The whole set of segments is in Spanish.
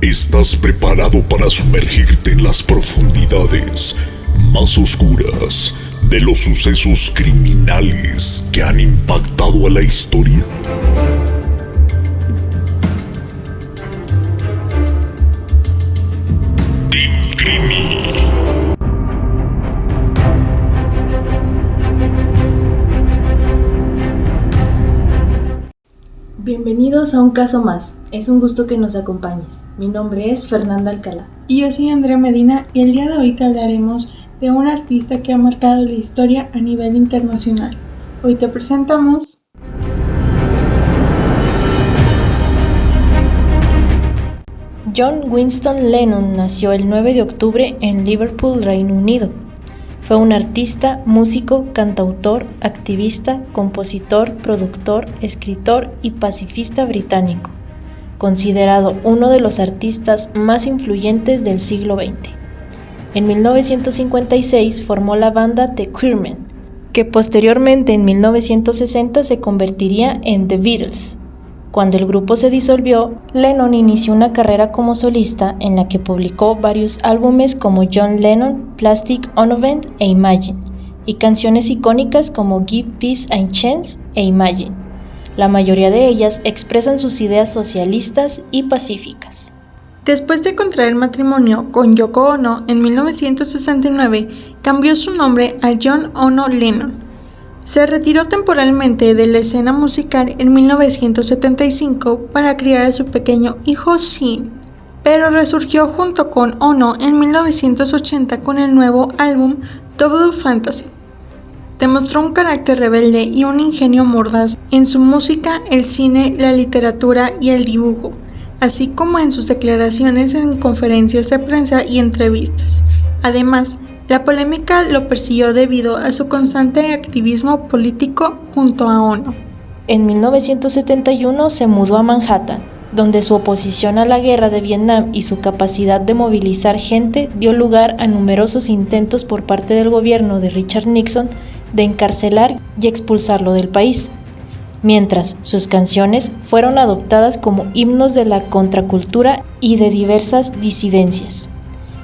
¿Estás preparado para sumergirte en las profundidades más oscuras de los sucesos criminales que han impactado a la historia? Team Creamy. Bienvenidos a un caso más. Es un gusto que nos acompañes. Mi nombre es Fernanda Alcalá. Y yo soy Andrea Medina y el día de hoy te hablaremos de un artista que ha marcado la historia a nivel internacional. Hoy te presentamos John Winston Lennon nació el 9 de octubre en Liverpool, Reino Unido. Fue un artista, músico, cantautor, activista, compositor, productor, escritor y pacifista británico, considerado uno de los artistas más influyentes del siglo XX. En 1956 formó la banda The Quarrymen, que posteriormente en 1960 se convertiría en The Beatles. Cuando el grupo se disolvió, Lennon inició una carrera como solista en la que publicó varios álbumes como John Lennon, Plastic Ono Band e Imagine, y canciones icónicas como Give Peace a Chance e Imagine. La mayoría de ellas expresan sus ideas socialistas y pacíficas. Después de contraer matrimonio con Yoko Ono en 1969, cambió su nombre a John Ono Lennon. Se retiró temporalmente de la escena musical en 1975 para criar a su pequeño hijo Sean, pero resurgió junto con Ono en 1980 con el nuevo álbum Double Fantasy. Demostró un carácter rebelde y un ingenio mordaz en su música, el cine, la literatura y el dibujo, así como en sus declaraciones en conferencias de prensa y entrevistas. Además, la polémica lo persiguió debido a su constante activismo político junto a Ono. En 1971 se mudó a Manhattan, donde su oposición a la guerra de Vietnam y su capacidad de movilizar gente dio lugar a numerosos intentos por parte del gobierno de Richard Nixon de encarcelar y expulsarlo del país, mientras sus canciones fueron adoptadas como himnos de la contracultura y de diversas disidencias.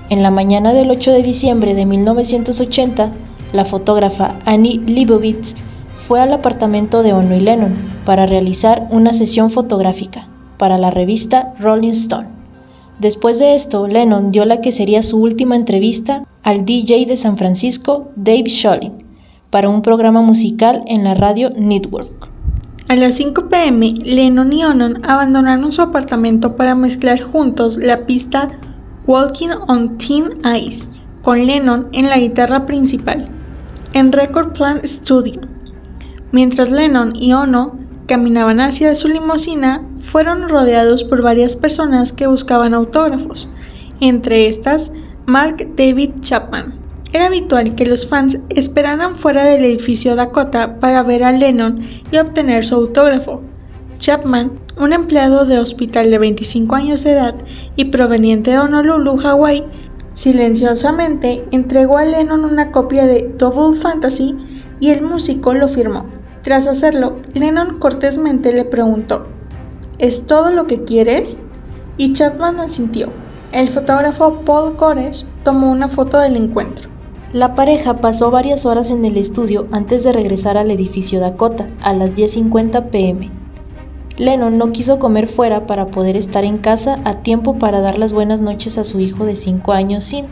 En la mañana del 8 de diciembre de 1980, la fotógrafa Annie Leibovitz fue al apartamento de Ono y Lennon para realizar una sesión fotográfica para la revista Rolling Stone. Después de esto, Lennon dio la que sería su última entrevista al DJ de San Francisco, Dave Sholin, para un programa musical en la radio Network. A las 5 p.m., Lennon y Ono abandonaron su apartamento para mezclar juntos la pista Walking on Thin Ice, con Lennon en la guitarra principal, en Record Plant Studio. Mientras Lennon y Ono caminaban hacia su limusina, fueron rodeados por varias personas que buscaban autógrafos, entre estas Mark David Chapman. Era habitual que los fans esperaran fuera del edificio Dakota para ver a Lennon y obtener su autógrafo. Chapman, un empleado de hospital de 25 años de edad y proveniente de Honolulu, Hawái, silenciosamente entregó a Lennon una copia de Double Fantasy y el músico lo firmó. Tras hacerlo, Lennon cortésmente le preguntó: ¿Es todo lo que quieres? Y Chapman asintió. El fotógrafo Paul Koresh tomó una foto del encuentro. La pareja pasó varias horas en el estudio antes de regresar al edificio Dakota a las 10:50 p.m. Lennon no quiso comer fuera para poder estar en casa a tiempo para dar las buenas noches a su hijo de 5 años, Sean,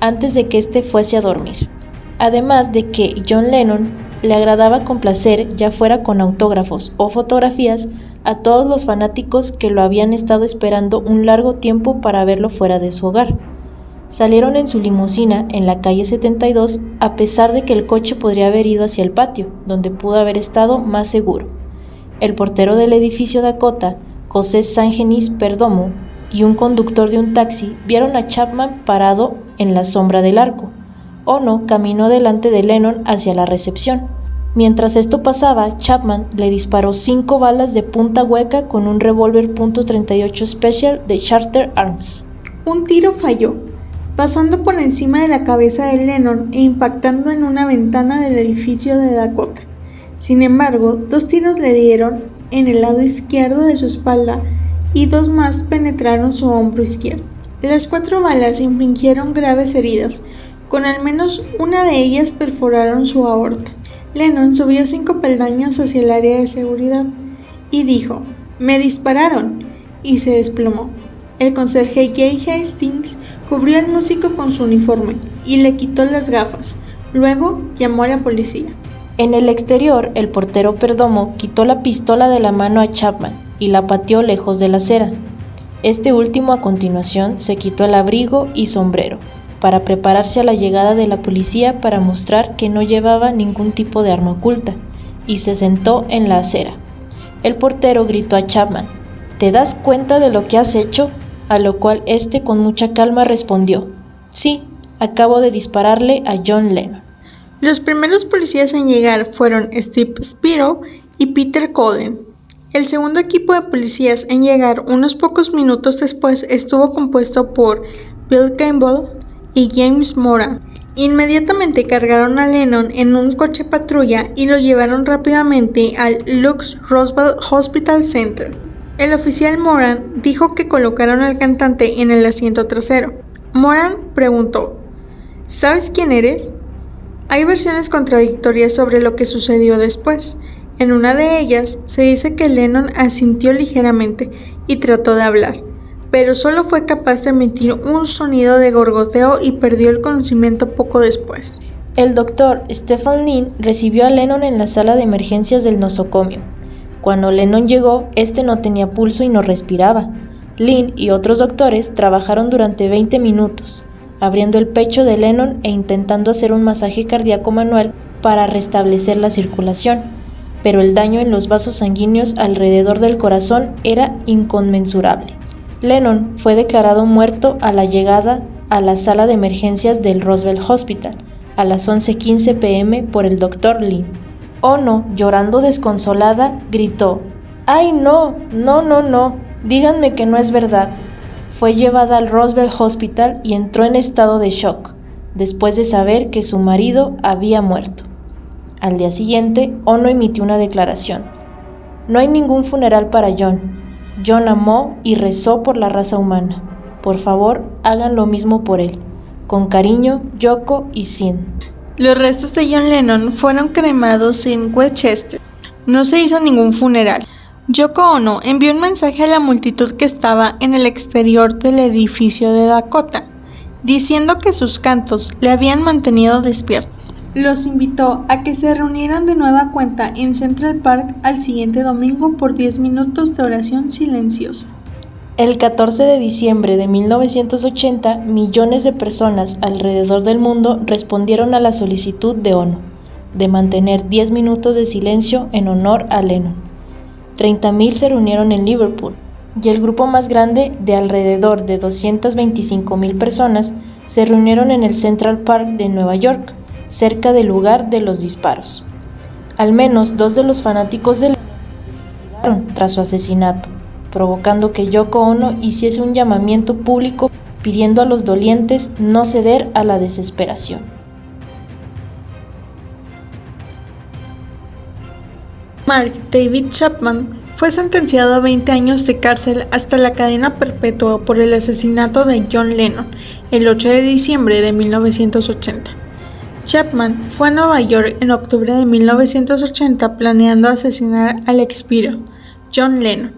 antes de que éste fuese a dormir. Además de que John Lennon le agradaba complacer, ya fuera con autógrafos o fotografías, a todos los fanáticos que lo habían estado esperando un largo tiempo para verlo fuera de su hogar. Salieron en su limusina en la calle 72 a pesar de que el coche podría haber ido hacia el patio, donde pudo haber estado más seguro. El portero del edificio Dakota, José Sangenis Perdomo, y un conductor de un taxi vieron a Chapman parado en la sombra del arco. Ono caminó delante de Lennon hacia la recepción. Mientras esto pasaba, Chapman le disparó 5 balas de punta hueca con un revólver .38 Special de Charter Arms. Un tiro falló, pasando por encima de la cabeza de Lennon e impactando en una ventana del edificio de Dakota. Sin embargo, 2 tiros le dieron en el lado izquierdo de su espalda y 2 más penetraron su hombro izquierdo. Las 4 balas infligieron graves heridas, con al menos una de ellas perforaron su aorta. Lennon subió 5 peldaños hacia el área de seguridad y dijo: «¡Me dispararon!», y se desplomó. El conserje Jay Hastings cubrió al músico con su uniforme y le quitó las gafas. Luego llamó a la policía. En el exterior, el portero Perdomo quitó la pistola de la mano a Chapman y la pateó lejos de la acera. Este último a continuación se quitó el abrigo y sombrero para prepararse a la llegada de la policía para mostrar que no llevaba ningún tipo de arma oculta, y se sentó en la acera. El portero gritó a Chapman: «¿Te das cuenta de lo que has hecho?», a lo cual este con mucha calma respondió: «Sí, acabo de dispararle a John Lennon». Los primeros policías en llegar fueron Steve Spiro y Peter Cullen. El segundo equipo de policías en llegar unos pocos minutos después estuvo compuesto por Bill Campbell y James Moran. Inmediatamente cargaron a Lennon en un coche patrulla y lo llevaron rápidamente al Luke's Roosevelt Hospital Center. El oficial Moran dijo que colocaron al cantante en el asiento trasero. Moran preguntó: «¿Sabes quién eres?». Hay versiones contradictorias sobre lo que sucedió después. En una de ellas se dice que Lennon asintió ligeramente y trató de hablar, pero solo fue capaz de emitir un sonido de gorgoteo y perdió el conocimiento poco después. El doctor Stephen Lynn recibió a Lennon en la sala de emergencias del nosocomio. Cuando Lennon llegó, este no tenía pulso y no respiraba. Lynn y otros doctores trabajaron durante 20 minutos, abriendo el pecho de Lennon e intentando hacer un masaje cardíaco manual para restablecer la circulación, pero el daño en los vasos sanguíneos alrededor del corazón era inconmensurable. Lennon fue declarado muerto a la llegada a la sala de emergencias del Roosevelt Hospital a las 11:15 p.m. por el Dr. Lynn. Ono, llorando desconsolada, gritó: «¡Ay, no! ¡No! Díganme que no es verdad». Fue llevada al Roosevelt Hospital y entró en estado de shock, después de saber que su marido había muerto. Al día siguiente, Ono emitió una declaración: «No hay ningún funeral para John. John amó y rezó por la raza humana. Por favor, hagan lo mismo por él. Con cariño, Yoko y Sean». Los restos de John Lennon fueron cremados en Westchester. No se hizo ningún funeral. Yoko Ono envió un mensaje a la multitud que estaba en el exterior del edificio de Dakota, diciendo que sus cantos le habían mantenido despierto. Los invitó a que se reunieran de nueva cuenta en Central Park al siguiente domingo por 10 minutos de oración silenciosa. El 14 de diciembre de 1980, millones de personas alrededor del mundo respondieron a la solicitud de Ono de mantener 10 minutos de silencio en honor a Lennon. 30,000 se reunieron en Liverpool, y el grupo más grande, de alrededor de 225,000 personas, se reunieron en el Central Park de Nueva York, cerca del lugar de los disparos. Al menos 2 de los fanáticos de Lennon se suicidaron tras su asesinato, provocando que Yoko Ono hiciese un llamamiento público pidiendo a los dolientes no ceder a la desesperación. Mark David Chapman fue sentenciado a 20 años de cárcel hasta la cadena perpetua por el asesinato de John Lennon el 8 de diciembre de 1980. Chapman fue a Nueva York en octubre de 1980 planeando asesinar al expiro John Lennon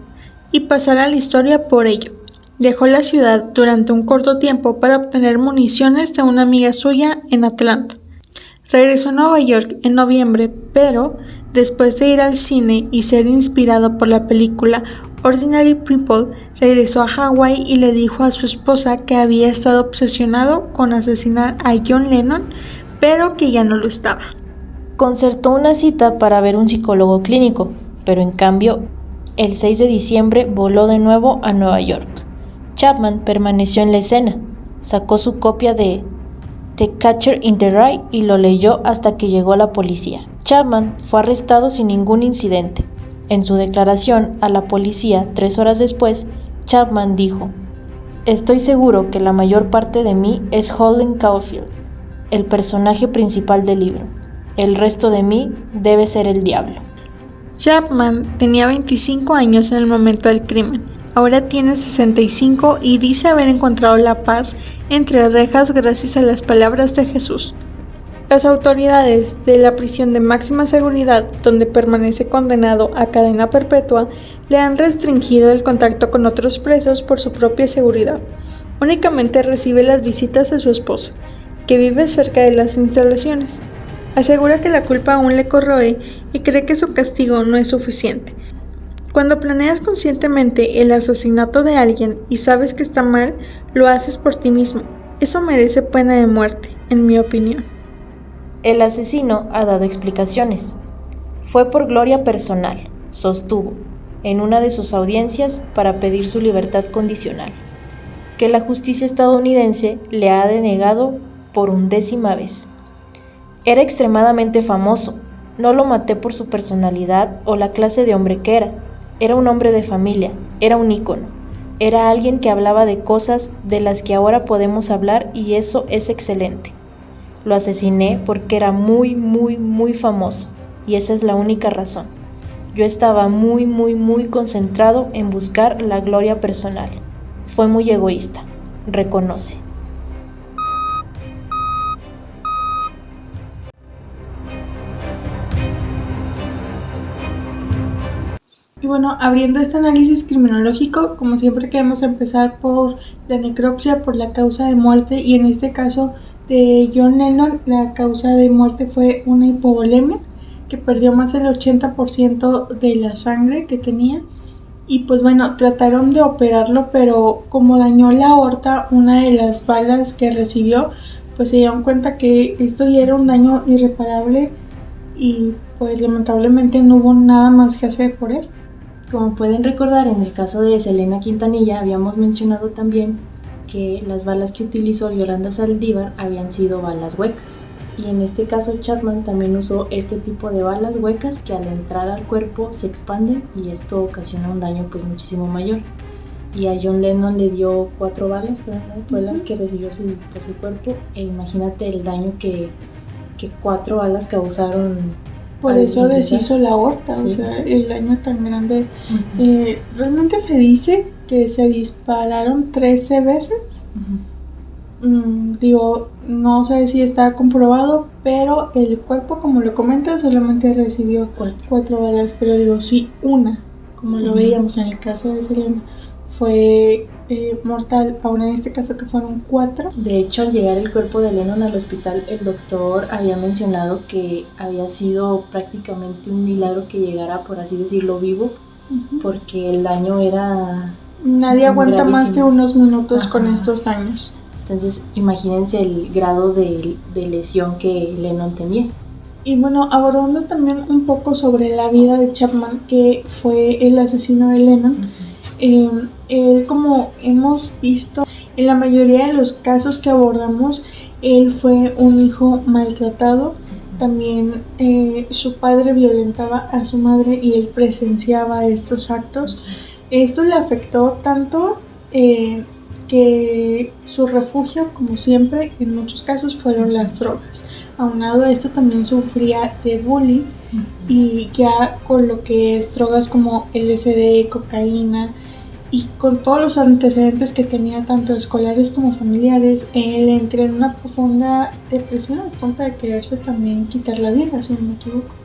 y pasar a la historia por ello. Dejó la ciudad durante un corto tiempo para obtener municiones de una amiga suya en Atlanta. Regresó a Nueva York en noviembre, pero después de ir al cine y ser inspirado por la película Ordinary People, regresó a Hawái y le dijo a su esposa que había estado obsesionado con asesinar a John Lennon, pero que ya no lo estaba. Concertó una cita para ver un psicólogo clínico, pero en cambio, el 6 de diciembre voló de nuevo a Nueva York. Chapman permaneció en la escena, sacó su copia de The Catcher in the Rye y lo leyó hasta que llegó la policía. Chapman fue arrestado sin ningún incidente. En su declaración a la policía 3 horas después, Chapman dijo: «Estoy seguro que la mayor parte de mí es Holden Caulfield, el personaje principal del libro. El resto de mí debe ser el diablo». Chapman tenía 25 años en el momento del crimen. Ahora tiene 65 y dice haber encontrado la paz entre rejas gracias a las palabras de Jesús. Las autoridades de la prisión de máxima seguridad, donde permanece condenado a cadena perpetua, le han restringido el contacto con otros presos por su propia seguridad. Únicamente recibe las visitas de su esposa, que vive cerca de las instalaciones. Asegura que la culpa aún le corroe y cree que su castigo no es suficiente. Cuando planeas conscientemente el asesinato de alguien y sabes que está mal, lo haces por ti mismo. Eso merece pena de muerte, en mi opinión. El asesino ha dado explicaciones. Fue por gloria personal, sostuvo, en una de sus audiencias para pedir su libertad condicional, que la justicia estadounidense le ha denegado por 11ª vez. Era extremadamente famoso. No lo maté por su personalidad o la clase de hombre que era. Era un hombre de familia, era un ícono. Era alguien que hablaba de cosas de las que ahora podemos hablar y eso es excelente. Lo asesiné porque era muy, muy, muy famoso y esa es la única razón. Yo estaba muy, muy, muy concentrado en buscar la gloria personal. Fue muy egoísta, reconoce. Y bueno, abriendo este análisis criminológico, como siempre queremos empezar por la necropsia, por la causa de muerte, y en este caso de John Lennon, la causa de muerte fue una hipovolemia, que perdió más del 80% de la sangre que tenía. Y pues bueno, trataron de operarlo, pero como dañó la aorta, una de las balas que recibió, pues se dieron cuenta que esto ya era un daño irreparable y pues lamentablemente no hubo nada más que hacer por él. Como pueden recordar, en el caso de Selena Quintanilla habíamos mencionado también que las balas que utilizó Yolanda Saldívar habían sido balas huecas. Y en este caso Chapman también usó este tipo de balas huecas que al entrar al cuerpo se expanden y esto ocasiona un daño pues muchísimo mayor. Y a John Lennon le dio 4 balas, ¿verdad? Fue las que recibió su cuerpo, e imagínate el daño que 4 balas causaron. Por eso deshizo la aorta, sí. O sea, el daño tan grande. Realmente se dice que se dispararon 13 veces. Digo, no sé si está comprobado, pero el cuerpo, como lo comentas, solamente recibió 4 balas, pero digo, sí, una, como lo veíamos en el caso de Selena, fue mortal. Ahora en este caso que fueron 4. De hecho, al llegar el cuerpo de Lennon al hospital, el doctor había mencionado que había sido prácticamente un milagro que llegara, por así decirlo, vivo, porque el daño era... Nadie aguanta más de unos minutos con estos daños. Entonces, imagínense el grado de lesión que Lennon tenía. Y bueno, abordando también un poco sobre la vida de Chapman, que fue el asesino de Lennon, él, como hemos visto en la mayoría de los casos que abordamos, él fue un hijo maltratado. También su padre violentaba a su madre y él presenciaba estos actos. Esto le afectó tanto que su refugio, como siempre, en muchos casos fueron las drogas. Aunado a esto, también sufría de bullying y ya con lo que es drogas como LSD, cocaína, y con todos los antecedentes que tenía tanto escolares como familiares, él entró en una profunda depresión al punto de quererse también quitar la vida, si no me equivoco.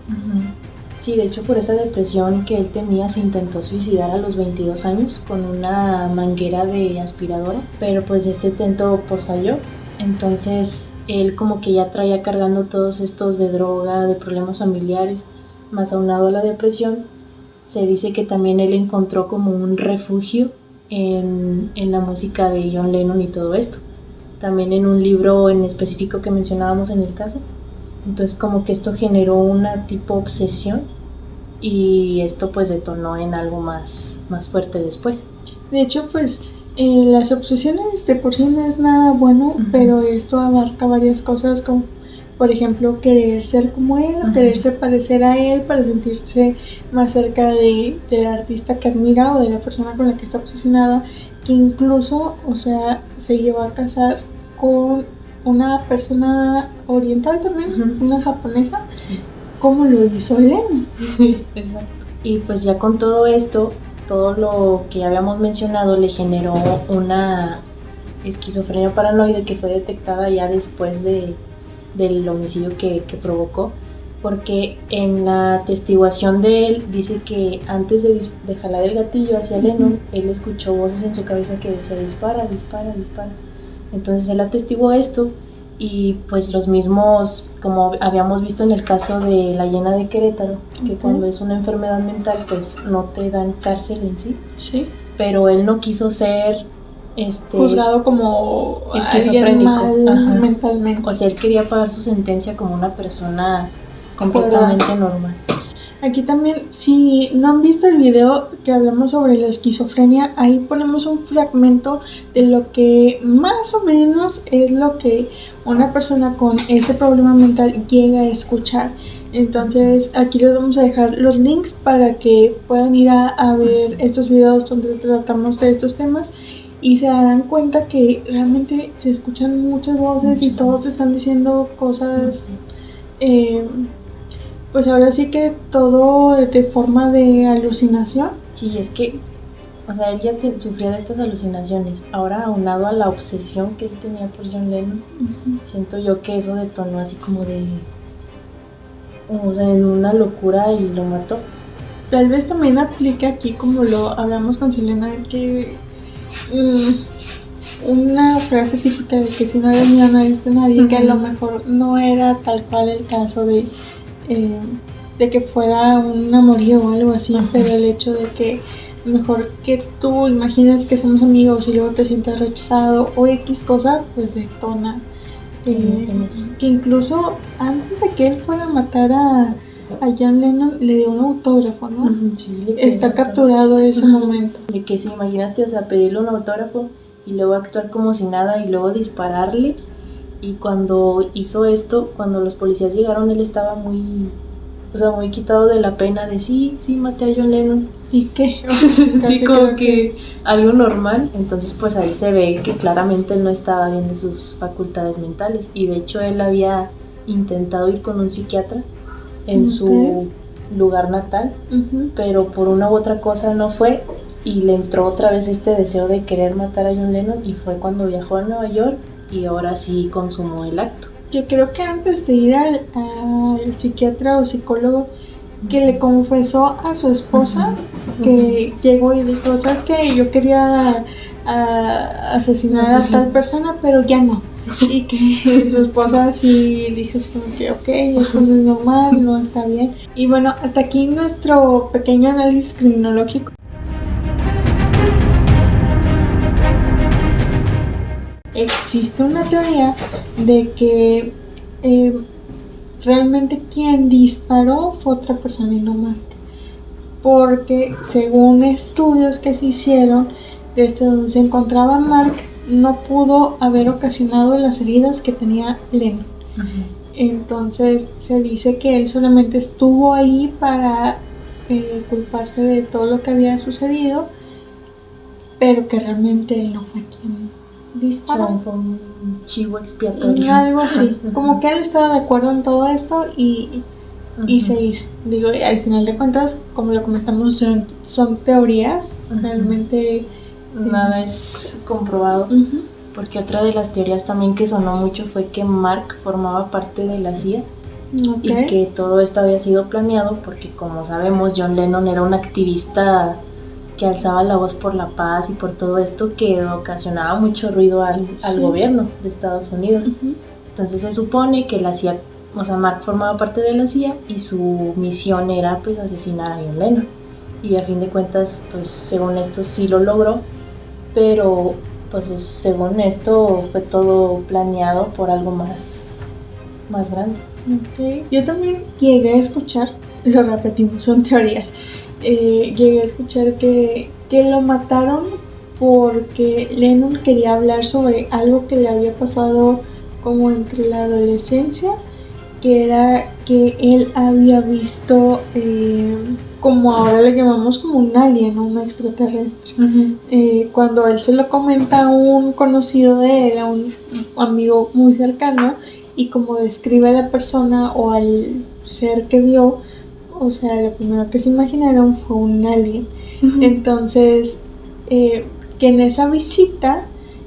Sí, de hecho por esa depresión que él tenía se intentó suicidar a los 22 años con una manguera de aspiradora, pero pues este intento pues falló. Entonces él como que ya traía cargando todos estos de droga, de problemas familiares, más aunado a la depresión. Se dice que también él encontró como un refugio en la música de John Lennon y todo esto. También en un libro en específico que mencionábamos en el caso. Entonces como que esto generó una tipo obsesión y esto pues detonó en algo más fuerte después. De hecho pues las obsesiones de por sí no es nada bueno, pero esto abarca varias cosas como por ejemplo querer ser como él o quererse parecer a él para sentirse más cerca del artista que admira o de la persona con la que está obsesionada, que incluso, o sea, se llevó a casar con una persona oriental también, una japonesa, sí. Como lo hizo Lennon. Sí, exacto. Y pues ya con todo esto, todo lo que habíamos mencionado le generó una esquizofrenia paranoide que fue detectada ya después del homicidio que provocó, porque en la atestiguación de él dice que antes de jalar el gatillo hacia Lennon, él escuchó voces en su cabeza que decía dispara, dispara, dispara. Entonces él atestiguó esto y pues los mismos, como habíamos visto en el caso de la Llena de Querétaro, que cuando es una enfermedad mental pues no te dan cárcel en sí, Sí. pero él no quiso ser juzgado como esquizofrénico, mal mentalmente. O sea, él quería pagar su sentencia como una persona completamente normal. Aquí también, si no han visto el video que hablamos sobre la esquizofrenia, ahí ponemos un fragmento de lo que más o menos es lo que una persona con este problema mental llega a escuchar. Entonces aquí les vamos a dejar los links para que puedan ir a ver estos videos donde tratamos de estos temas y se darán cuenta que realmente se escuchan muchas voces y todos te están diciendo cosas, pues ahora sí que todo de forma de alucinación. Sí, es que, o sea, él ya sufría de estas alucinaciones. Ahora, aunado a la obsesión que él tenía por John Lennon, siento yo que eso detonó así como de, o sea, en una locura y lo mató. Tal vez también aplica aquí, como lo hablamos con Selena, que una frase típica de que si no eres mío no eres de nadie, que a lo mejor no era tal cual el caso de que fuera un amorío o algo así, pero el hecho de que mejor que tú imagines que somos amigos y luego te sientas rechazado o X cosa, pues detona que incluso antes de que él fuera a matar a John Lennon le dio un autógrafo, ¿no? Sí, está capturado ese momento. De que sí, imagínate, o sea, pedirle un autógrafo y luego actuar como si nada y luego dispararle. Y cuando hizo esto, cuando los policías llegaron, él estaba muy quitado de la pena de sí, maté a John Lennon. ¿Y qué? Sí, como que algo normal. Entonces pues ahí se ve que claramente él no estaba bien de sus facultades mentales. Y de hecho él había intentado ir con un psiquiatra en su lugar natal, pero por una u otra cosa no fue. Y le entró otra vez este deseo de querer matar a John Lennon. Y fue cuando viajó a Nueva York y ahora sí consumó el acto. Yo creo que antes de ir al psiquiatra o psicólogo, que le confesó a su esposa que llegó y dijo, ¿sabes qué? Yo quería asesinar a tal persona, pero ya no. Y que su esposa sí dijo así como que ok, esto no es normal, no está bien. Y bueno, hasta aquí nuestro pequeño análisis criminológico. Existe una teoría de que realmente quien disparó fue otra persona y no Mark, porque según estudios que se hicieron desde donde se encontraba Mark, no pudo haber ocasionado las heridas que tenía Lennon. Entonces se dice que él solamente estuvo ahí para culparse de todo lo que había sucedido, pero que realmente él no fue quien disparó. Fue un chivo expiatorio. Algo así, como que él estaba de acuerdo en todo esto y se hizo. Digo, al final de cuentas, como lo comentamos, son teorías, realmente nada es comprobado. Porque otra de las teorías también que sonó mucho fue que Mark formaba parte de la CIA. Y que todo esto había sido planeado porque, como sabemos, John Lennon era un activista que alzaba la voz por la paz y por todo esto, que ocasionaba mucho ruido al gobierno de Estados Unidos. Entonces se supone que la CIA, o sea, Mark formaba parte de la CIA y su misión era pues asesinar a John Lennon. Y a fin de cuentas, pues según esto sí lo logró, pero pues según esto fue todo planeado por algo más grande. Yo también llegué a escuchar, lo repetimos, son teorías. Llegué a escuchar que lo mataron porque Lennon quería hablar sobre algo que le había pasado como entre la adolescencia, que era que él había visto como ahora le llamamos como un alien, un extraterrestre. Cuando él se lo comenta a un conocido de él, a un amigo muy cercano, y como describe a la persona o al ser que vio, o sea, lo primero que se imaginaron fue un alien. Entonces, que en esa visita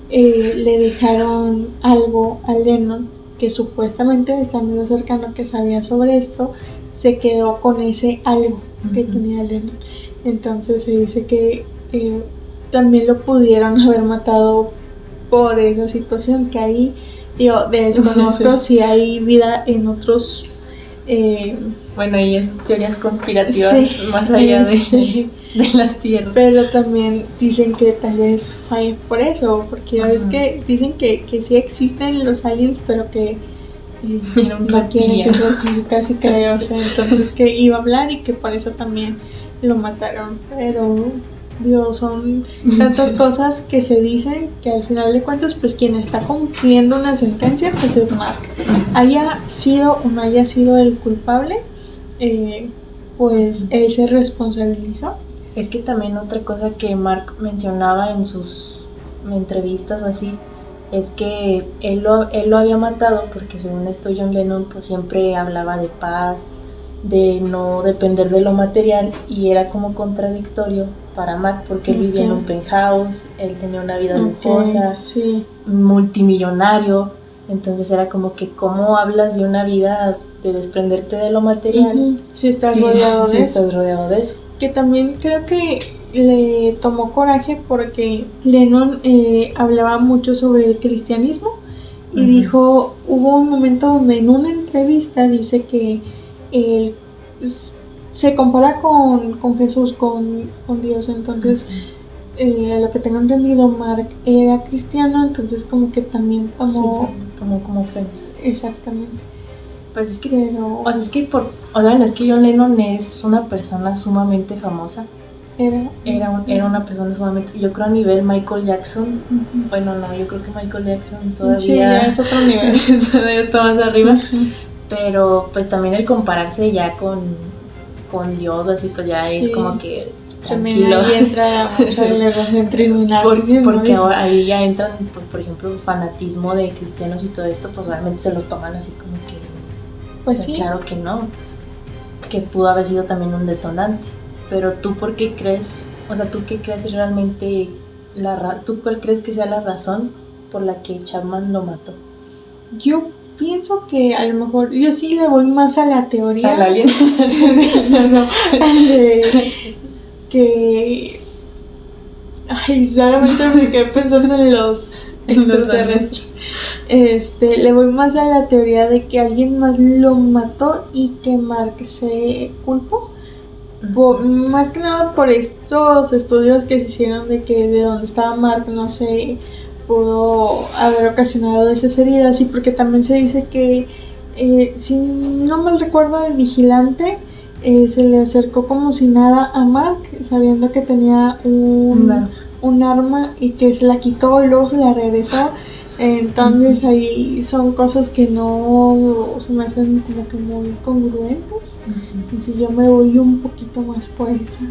le dejaron algo a Lennon, que supuestamente este amigo cercano que sabía sobre esto se quedó con ese algo que tenía Lennon. Entonces se dice que también lo pudieron haber matado por esa situación, que ahí yo desconozco si hay vida en otros. Bueno, y esas teorías conspirativas más allá de la Tierra. Pero también dicen que tal vez fue por eso, porque ya ves que dicen que sí existen los aliens, pero que no quieren que sea, casi creo, o sea, entonces que iba a hablar y que por eso también lo mataron. Pero Dios, son tantas cosas que se dicen que al final de cuentas, pues quien está cumpliendo una sentencia pues es Mark. Haya sido o no haya sido el culpable, pues él se responsabilizó. Es que también otra cosa que Mark mencionaba en sus entrevistas o así, es que él lo había matado porque según esto John Lennon pues siempre hablaba de paz, de no depender de lo material, y era como contradictorio para Mark porque él vivía en un penthouse, él tenía una vida lujosa, multimillonario, entonces era como que cómo hablas de una vida de desprenderte de lo material si estás rodeado de eso. Que también creo que le tomó coraje porque Lennon hablaba mucho sobre el cristianismo y dijo, hubo un momento donde en una entrevista dice que él se compara con Jesús, con Dios, entonces a lo que tengo entendido Mark era cristiano, entonces como que también tomó como ofensa. Exactamente. Pues es que, es que John Lennon es una persona sumamente famosa. Era una persona sumamente, yo creo a nivel Michael Jackson. Bueno, no, yo creo que Michael Jackson todavía sí, ya es otro nivel. Todavía está más arriba. Pero pues también el compararse ya con Dios o así, pues ya es como que pues, tranquilo. Ahí entra mucho el egocentrismo. Porque ahí ya entran, por ejemplo, el fanatismo de cristianos y todo esto, pues realmente se lo toman así como que pues sí. Claro que no, que pudo haber sido también un detonante. Pero tú, ¿por qué crees? O sea, ¿tú qué crees realmente? ¿Tú cuál crees que sea la razón por la que Chapman lo mató? Yo pienso que a lo mejor, yo sí le voy más a la teoría. ¿Al alien? No, que... Ay, solamente me quedé pensando en los extraterrestres. Le voy más a la teoría de que alguien más lo mató y que Mark se culpó. Más que nada por estos estudios que se hicieron de que de donde estaba Mark no se pudo haber ocasionado esas heridas, y porque también se dice que si no mal recuerdo el vigilante se le acercó como si nada a Mark sabiendo que tenía un arma y que se la quitó y luego se la regresó. Entonces ahí son cosas que no se me hacen como que muy congruentes. Entonces yo me voy un poquito más por esa.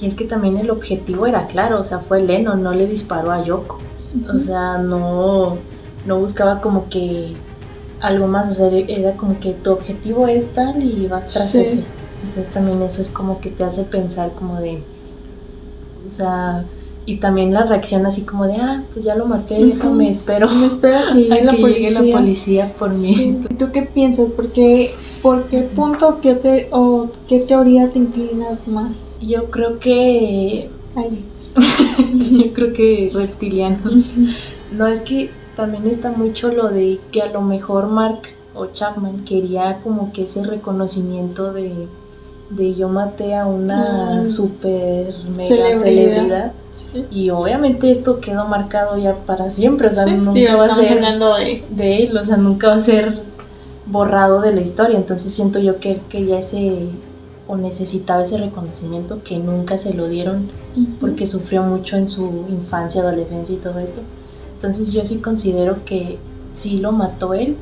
Y es que también el objetivo era claro, o sea, fue Lennon, no le disparó a Yoko. O sea, no buscaba como que algo más, o sea, era como que tu objetivo es tal y vas tras ese. Entonces también eso es como que te hace pensar como de, o sea, y también la reacción así como de, pues ya lo maté, déjame, espero que llegue la policía por mí. Sí. ¿Tú qué piensas? ¿Por qué punto o qué teoría te inclinas más? Yo creo que reptilianos. No, es que también está mucho lo de que a lo mejor Mark o Chapman quería como que ese reconocimiento de yo maté a una super mega celebridad. Sí. Y obviamente esto quedó marcado ya para siempre, o sea, nunca va a ser hablando de él, o sea, nunca va a ser borrado de la historia. Entonces siento yo que él quería necesitaba ese reconocimiento que nunca se lo dieron porque sufrió mucho en su infancia, adolescencia y todo esto. Entonces yo sí considero que sí lo mató él,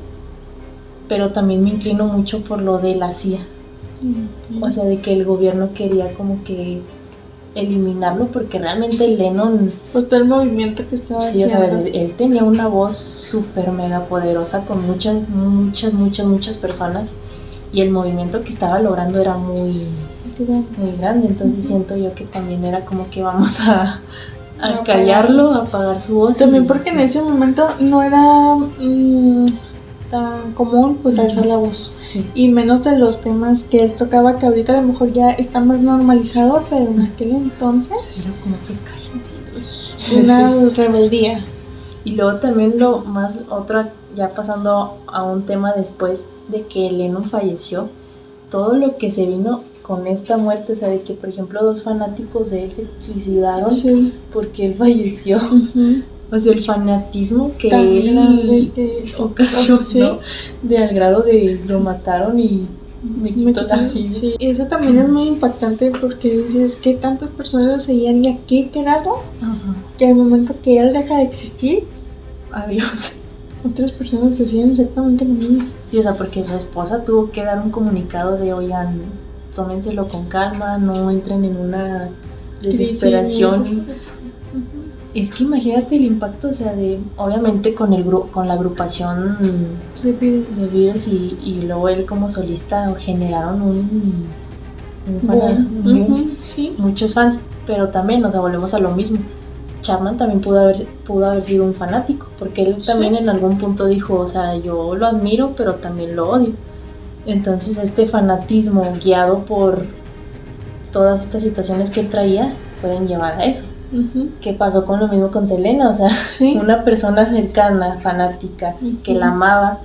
pero también me inclino mucho por lo de la CIA. O sea, de que el gobierno quería como que eliminarlo porque realmente Lennon, por todo el movimiento que estaba haciendo. O sea, él tenía una voz súper mega poderosa con muchas personas, y el movimiento que estaba logrando era muy grande, entonces siento yo que también era como que vamos a callarlo, a apagar su voz. También porque en ese momento no era tan común pues alzar la voz, sí. Y menos de los temas que él tocaba, que ahorita a lo mejor ya está más normalizado, pero en aquel entonces era como que una rebeldía. Y luego también ya pasando a un tema después de que Lennon falleció, todo lo que se vino con esta muerte, o sea, de que por ejemplo 2 fanáticos de él se suicidaron porque él falleció. O sea, el fanatismo que tan él grande que ocasionó, de al grado de lo mataron y me quitó la vida. Sí. Y eso también es muy impactante porque dices que tantas personas lo seguían y a qué grado que al momento que él deja de existir, adiós. Otras personas decían exactamente lo mismo. Sí, o sea, porque su esposa tuvo que dar un comunicado de, oigan, tómenselo con calma, no entren en una desesperación. Es que imagínate el impacto, o sea, de obviamente con la agrupación de Beatles y luego él como solista generaron un fan, muchos fans, pero también, o sea, volvemos a lo mismo. Chapman también pudo haber sido un fanático, porque él también en algún punto dijo, o sea, yo lo admiro, pero también lo odio. Entonces este fanatismo guiado por todas estas situaciones que él traía pueden llevar a eso. ¿Qué pasó con lo mismo con Selena? O sea, una persona cercana, fanática, que la amaba,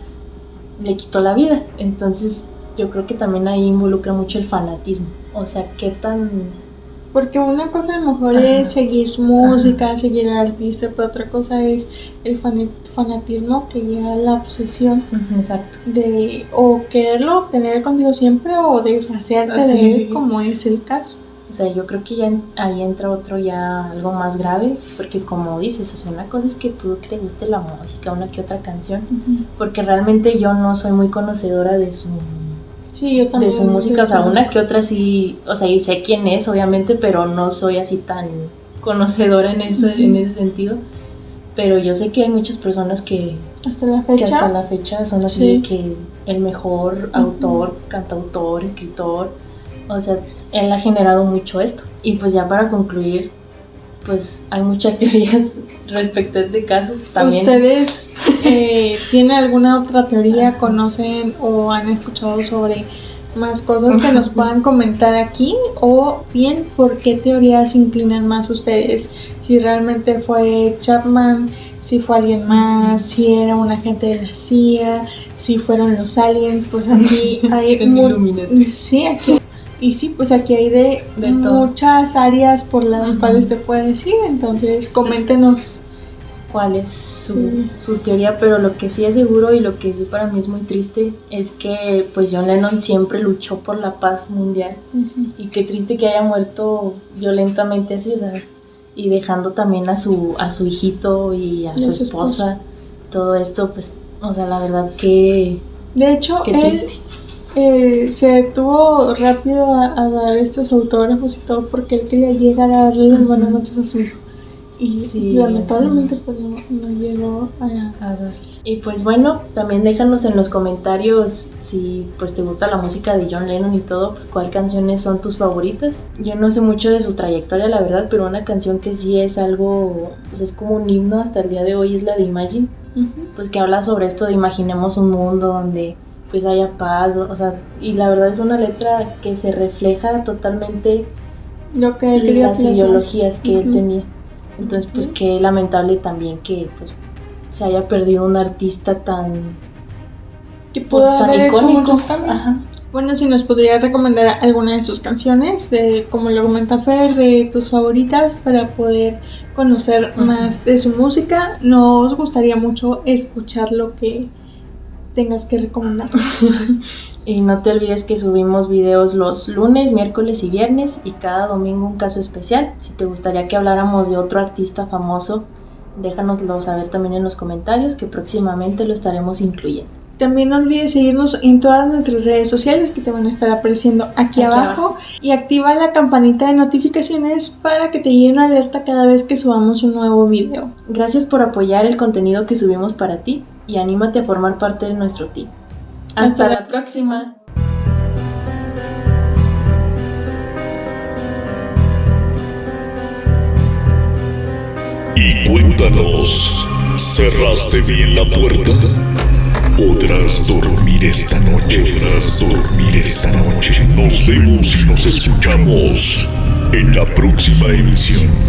le quitó la vida. Entonces yo creo que también ahí involucra mucho el fanatismo. O sea, qué tan... Porque una cosa a lo mejor es seguir música, seguir al artista, pero otra cosa es el fanatismo que lleva a la obsesión. Exacto. De o quererlo tener contigo siempre o deshacerte de él, como es el caso. O sea, yo creo que ya ahí entra algo más grave, porque como dices, o sea, una cosa es que tú te guste la música, una que otra canción, porque realmente yo no soy muy conocedora de su música, o sea, una que otra sí, o sea, y sé quién es, obviamente, pero no soy así tan conocedora en ese sentido. Pero yo sé que hay muchas personas que hasta la fecha son así, que el mejor autor, cantautor, escritor, o sea, él ha generado mucho esto. Y pues ya para concluir, pues hay muchas teorías respecto a este caso también. ¿Ustedes tienen alguna otra teoría, conocen o han escuchado sobre más cosas que nos puedan comentar aquí? O bien, ¿por qué teorías se inclinan más ustedes? Si realmente fue Chapman, si fue alguien más, si era un agente de la CIA, si fueron los aliens, pues aquí hay aquí. Y sí, pues aquí hay de muchas áreas por las cuales te puede decir, entonces coméntenos cuál es su teoría, pero lo que sí es seguro y lo que sí para mí es muy triste es que pues John Lennon siempre luchó por la paz mundial, y qué triste que haya muerto violentamente así, o sea, y dejando también a su hijito y a su esposa, todo esto, pues, o sea, la verdad que... De hecho, qué triste. Se detuvo rápido a dar estos autógrafos y todo porque él quería llegar a darle las buenas noches a su hijo. Y lamentablemente pues no llegó a dar. Y pues bueno, también déjanos en los comentarios si pues te gusta la música de John Lennon y todo, pues cuál canciones son tus favoritas. Yo no sé mucho de su trayectoria, la verdad, pero una canción que sí es algo, pues es como un himno hasta el día de hoy, es la de Imagine, pues que habla sobre esto de imaginemos un mundo donde pues haya paz, o sea, y la verdad es una letra que se refleja totalmente lo que él quería, las ideologías que él tenía. Entonces pues qué lamentable también que pues se haya perdido un artista tan que pudo haber hecho muchos cambios. Bueno, si nos podría recomendar alguna de sus canciones, de como lo comenta Fer, de tus favoritas, para poder conocer más de su música. Nos gustaría mucho escuchar lo que tengas que recomendarnos. Y no te olvides que subimos videos los lunes, miércoles y viernes, y cada domingo un caso especial. Si te gustaría que habláramos de otro artista famoso, déjanoslo saber también en los comentarios, que próximamente lo estaremos incluyendo. También no olvides seguirnos en todas nuestras redes sociales que te van a estar apareciendo aquí abajo, y activa la campanita de notificaciones para que te llegue una alerta cada vez que subamos un nuevo video. Gracias por apoyar el contenido que subimos para ti y anímate a formar parte de nuestro team. Hasta la próxima. Y cuéntanos, ¿cerraste bien la puerta? Podrás dormir esta noche. Nos vemos y nos escuchamos en la próxima emisión